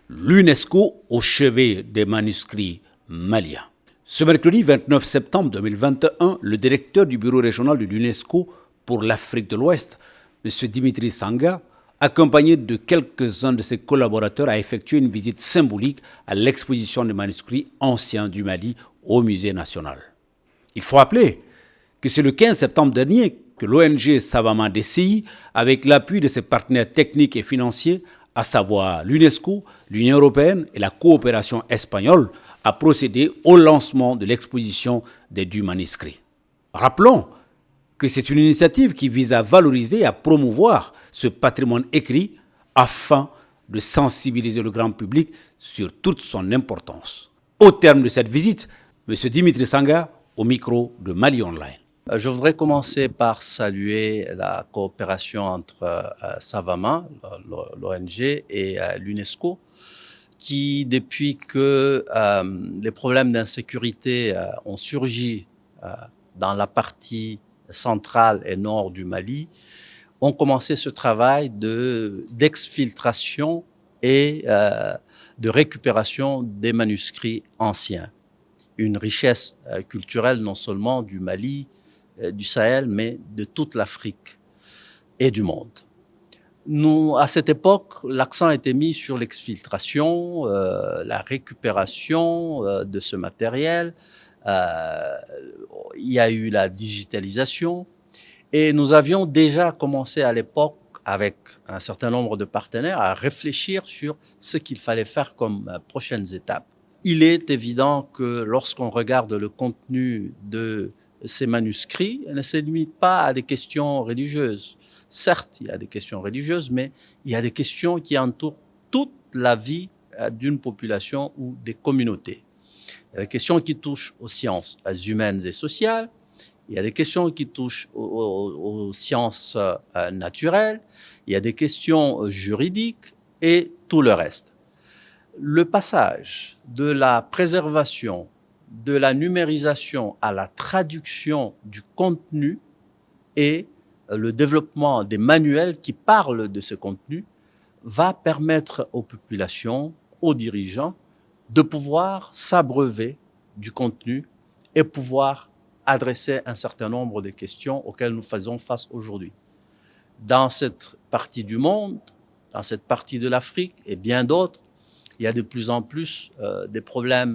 l'UNESCO au chevet des manuscrits maliens. Ce mercredi 29 septembre 2021, le directeur du bureau régional de l'UNESCO pour l'Afrique de l'Ouest, M. Dimitri Sanga, accompagné de quelques-uns de ses collaborateurs, a effectué une visite symbolique à l'exposition des manuscrits anciens du Mali au Musée national. Il faut rappeler que c'est le 15 septembre dernier que l'ONG Savama DCI, avec l'appui de ses partenaires techniques et financiers, à savoir l'UNESCO, l'Union européenne et la coopération espagnole, a procédé au lancement de l'exposition des 10 manuscrits. Rappelons que c'est une initiative qui vise à valoriser et à promouvoir ce patrimoine écrit afin de sensibiliser le grand public sur toute son importance. Au terme de cette visite, M. Dimitri Sanga, au micro de Mali Online. Je voudrais commencer par saluer la coopération entre Savama, l'ONG, et l'UNESCO, qui, depuis que les problèmes d'insécurité ont surgi dans la partie centrale et nord du Mali, ont commencé ce travail d'exfiltration et de récupération des manuscrits anciens. Une richesse culturelle non seulement du Mali, du Sahel, mais de toute l'Afrique et du monde. Nous, à cette époque, l'accent était mis sur l'exfiltration, la récupération de ce matériel. Il y a eu la digitalisation et nous avions déjà commencé à l'époque, avec un certain nombre de partenaires, à réfléchir sur ce qu'il fallait faire comme prochaines étapes. Il est évident que lorsqu'on regarde le contenu de ces manuscrits, elles ne se limitent pas à des questions religieuses. Certes, il y a des questions religieuses, mais il y a des questions qui entourent toute la vie d'une population ou des communautés. Il y a des questions qui touchent aux sciences humaines et sociales, il y a des questions qui touchent aux sciences naturelles, il y a des questions juridiques et tout le reste. Le passage de la préservation, de la numérisation à la traduction du contenu et le développement des manuels qui parlent de ce contenu va permettre aux populations, aux dirigeants, de pouvoir s'abreuver du contenu et pouvoir adresser un certain nombre de questions auxquelles nous faisons face aujourd'hui. Dans cette partie du monde, dans cette partie de l'Afrique et bien d'autres, il y a de plus en plus des problèmes